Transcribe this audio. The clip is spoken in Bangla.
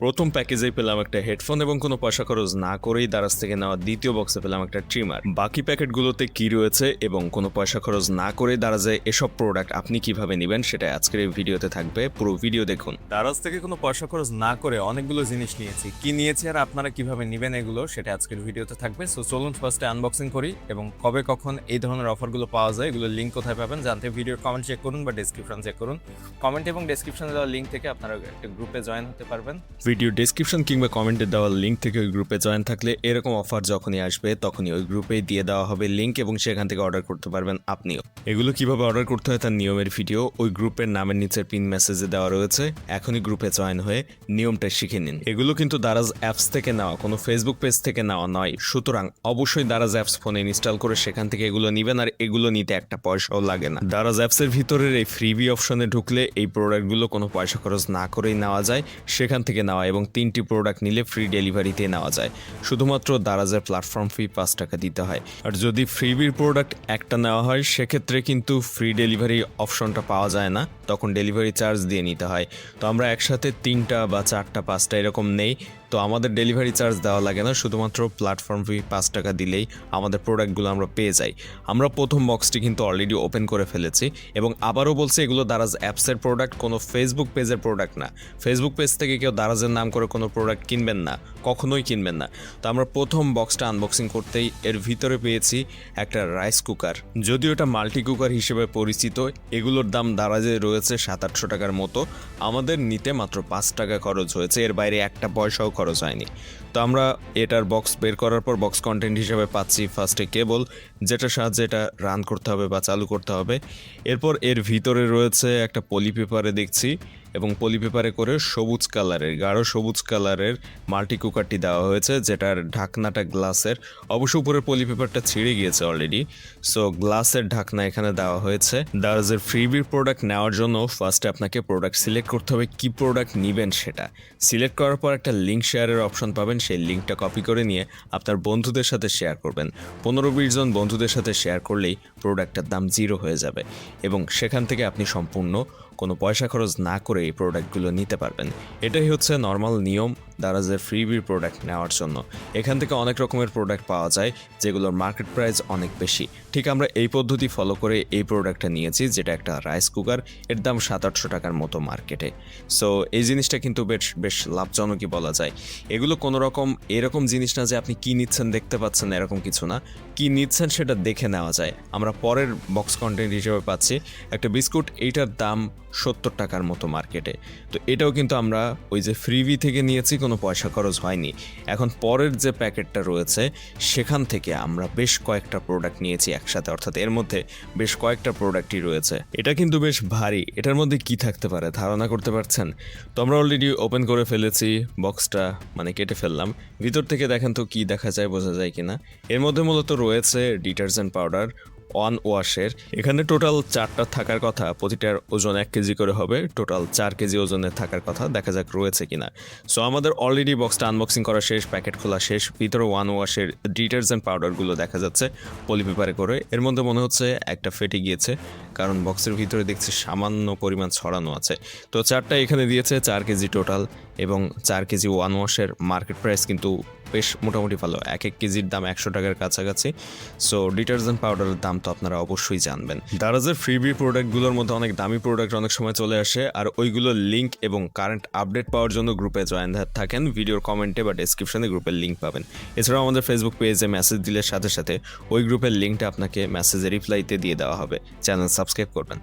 প্রথম প্যাকেজেই পেলাম একটা হেডফোন এবং কোনো পয়সা খরচ না করেই দারাজ থেকে নেওয়া দ্বিতীয় বক্সে পেলাম একটা ট্রিমার। বাকি প্যাকেটগুলোতে কি রয়েছে এবং কোনো পয়সা খরচ না করে দারাজে এসব প্রোডাক্ট আপনি কিভাবে নেবেন সেটা আজকের এই ভিডিওতে থাকবে, পুরো ভিডিও দেখুন। দারাজ থেকে কোনো পয়সা খরচ না করে অনেকগুলো জিনিস নিয়েছি, কি নিয়েছি আর আপনারা কিভাবে নেবেন এগুলো সেটা আজকের ভিডিওতে থাকবে। সো চলুন ফার্স্টে আনবক্সিং করি এবং কবে কখন এই ধরনের অফারগুলো পাওয়া যায় এগুলোর লিঙ্ক কোথায় পাবেন জানতে ভিডিওর কমেন্ট চেক করুন বা ডেসক্রিপশন চেক করুন। কমেন্ট এবং ডেসক্রিপশনে দেওয়া লিঙ্ক থেকে আপনারা একটা গ্রুপে জয়েন হতে পারবেন। ভিডিও ডেসক্রিপশন কিংবা কমেন্টে দেওয়া লিঙ্ক থেকে ওই গ্রুপে জয়েন থাকলে এরকম অফার যখনই আসবে তখনই ওই গ্রুপেই দিয়ে দেওয়া হবে লিঙ্ক এবং সেখান থেকে অর্ডার করতে পারবেন আপনিও। এগুলো কিভাবে অর্ডার করতে হয় তার নিয়মের ভিডিও ওই গ্রুপের নামের নিচের পিন মেসেজে দেওয়া রয়েছে, এখনই গ্রুপে জয়েন হয়ে নিয়মটা শিখে নিন। এগুলো কিন্তু দারাজ অ্যাপস থেকে নেওয়া, কোনো ফেসবুক পেজ থেকে নেওয়া নয়, সুতরাং অবশ্যই দারাজ অ্যাপস ফোনে ইনস্টল করে সেখান থেকে এগুলো নেবেন, আর এগুলো নিতে একটা পয়সাও লাগে না। দারাজ অ্যাপসের ভিতরের এই ফ্রিবি অপশনে ঢুকলে এই প্রোডাক্টগুলো কোনো পয়সা খরচ না করেই নেওয়া যায়, সেখান থেকে নেওয়া এবং 3টি প্রোডাক্ট নিলে ফ্রি ডেলিভারিতে নেওয়া যায়। শুধুমাত্র দারাজের প্ল্যাটফর্ম ফি 5 টাকা দিতে হয়, আর যদি ফ্রিবির প্রোডাক্ট একটা নেওয়া হয় সেক্ষেত্রে কিন্তু ফ্রি ডেলিভারি অপশনটা পাওয়া যায় না, তখন ডেলিভারি চার্জ দিয়ে নিতে হয়। তো আমরা একসাথে 3টা বা 4টা 5টা এরকম নেই, তো আমাদের ডেলিভারি চার্জ দেওয়া লাগে না, শুধুমাত্র প্ল্যাটফর্ম ফি 5 টাকা দিলেই আমাদের প্রোডাক্টগুলো আমরা পেয়ে যাই। আমরা প্রথম বক্সটি কিন্তু অলরেডি ওপেন করে ফেলেছি এবং আবারও বলছি এগুলো দারাজ অ্যাপসের প্রোডাক্ট, কোনো ফেসবুক পেজের প্রোডাক্ট না। ফেসবুক পেজ থেকে কেউ দারাজের নাম করে কোনো প্রোডাক্ট কিনবেন না, কখনোই কিনবেন না। তো আমরা প্রথম বক্সটা আনবক্সিং করতেই এর ভিতরে পেয়েছি একটা রাইস কুকার, যদিও এটা মাল্টি কুকার হিসেবে পরিচিত। এগুলোর দাম দারাজে রয়েছে 700-800 টাকার মতো, আমাদের নিতে মাত্র 5 টাকা খরচ হয়েছে, এর বাইরে একটা পয়সাও খরচ হয়নি। তো আমরা এটার বক্স বের করার পর বক্স কন্টেন্ট হিসেবে পাচ্ছি ফার্স্টে কেবল, যেটার সাহায্যে এটা রান করতে হবে বা চালু করতে হবে। এরপর এর ভিতরে রয়েছে একটা পলি পেপারে দেখছি, এবং পলি পেপারে করে সবুজ কালারের, গাঢ় সবুজ কালারের মাল্টি কুকারটি দেওয়া হয়েছে, যেটার ঢাকনাটা গ্লাসের। অবশ্য উপরের পলি পেপারটা ছিঁড়ে গিয়েছে অলরেডি, সো গ্লাসের ঢাকনা এখানে দেওয়া হয়েছে। দারাজের ফ্রিবির প্রোডাক্ট নেওয়ার জন্য ফার্স্টে আপনাকে প্রোডাক্ট সিলেক্ট করতে হবে, কি প্রোডাক্ট নেবেন সেটা সিলেক্ট করার পর একটা লিঙ্ক শেয়ারের অপশন পাবেন, সেই লিঙ্কটা কপি করে নিয়ে আপনার বন্ধুদের সাথে শেয়ার করবেন। 15-20 জন বন্ধুদের সাথে শেয়ার করলেই প্রোডাক্টটার দাম 0 হয়ে যাবে এবং সেখান থেকে আপনি সম্পূর্ণ কোনো পয়সা খরচ না করে এই প্রোডাক্টগুলো নিতে পারবেন। এটাই হচ্ছে নর্মাল নিয়ম দারাজের ফ্রিবির প্রোডাক্ট নেওয়ার জন্য। এখান থেকে অনেক রকমের প্রোডাক্ট পাওয়া যায় যেগুলোর মার্কেট প্রাইস অনেক বেশি। ঠিক আমরা এই পদ্ধতি ফলো করে এই প্রোডাক্টটা নিয়েছি, যেটা একটা রাইস কুকার, এর দাম 700-800 টাকার মতো মার্কেটে। সো এই জিনিসটা কিন্তু বেশ লাভজনকই বলা যায়। এগুলো কোনো রকম এরকম জিনিস না যে আপনি কি নিচ্ছেন দেখতে পাচ্ছেন, এরকম কিছু না, কি নিচ্ছেন সেটা দেখে নেওয়া যায়। আমরা পরের বক্স কন্টেন্ট হিসেবে পাচ্ছি একটা বিস্কুট, এইটার দাম 70 টাকার মতো মার্কেটে। তো এটাও কিন্তু আমরা ওই যে ফ্রিবি থেকে নিয়েছি, কোনো পয়সা খরচ হয়নি। এখন পরের যে প্যাকেটটা রয়েছে সেখান থেকে আমরা বেশ কয়েকটা প্রোডাক্ট নিয়েছি একসাথে, অর্থাৎ এর মধ্যে বেশ কয়েকটা প্রোডাক্টই রয়েছে। এটা কিন্তু বেশ ভারী, এটার মধ্যে কি থাকতে পারে ধারণা করতে পারছেন? তো আমরা অলরেডি ওপেন করে ফেলেছি বক্সটা, মানে কেটে ফেললাম। ভিতর থেকে দেখেন তো কি দেখা যায়, বোঝা যায় কিনা। এর মধ্যে মূলত রয়েছে ডিটারজেন্ট পাউডার 1 ওয়াশের। এখানে টোটাল 4টা থাকার কথা, প্রতিটার ওজন 1 কেজি করে হবে, টোটাল 4 কেজি ওজনের থাকার কথা, দেখা যাক রয়েছে কিনা। সো আমাদের অলরেডি বক্সটা আনবক্সিং করা শেষ, প্যাকেট খোলা শেষ। ভিতরে 1 ওয়াশের ডিটারজেন্ট পাউডারগুলো দেখা যাচ্ছে পলি পেপারে করে। এর মধ্যে মনে হচ্ছে একটা ফেটে গিয়েছে, কারণ বক্সের ভিতরে দেখছি সামান্য পরিমাণ ছড়ানো আছে। তো 4টা এখানে দিয়েছে, 4 কেজি টোটাল, এবং 4 কেজি 1 ওয়াশের মার্কেট প্রাইস কিন্তু বেশ মোটামুটি ভালো, 1 কেজির দাম 100 টাকার কাছাকাছি। সো ডিটারজেন্ট পাউডারের দাম তো আপনারা অবশ্যই জানবেন। দারাজের ফ্রিবি প্রোডাক্টগুলোর মধ্যে অনেক দামি প্রোডাক্ট অনেক সময় চলে আসে, আর ওইগুলোর লিঙ্ক এবং কারেন্ট আপডেট পাওয়ার জন্য গ্রুপে জয়েন থাকেন। ভিডিওর কমেন্টে বা ডেসক্রিপশনে গ্রুপের লিঙ্ক পাবেন। এছাড়াও আমাদের ফেসবুক পেজে মেসেজ দিলে সাথে সাথে ওই গ্রুপের লিঙ্কটা আপনাকে মেসেজে রিপ্লাইতে দিয়ে দেওয়া হবে। চ্যানেল সাবস্ক্রাইব করবেন।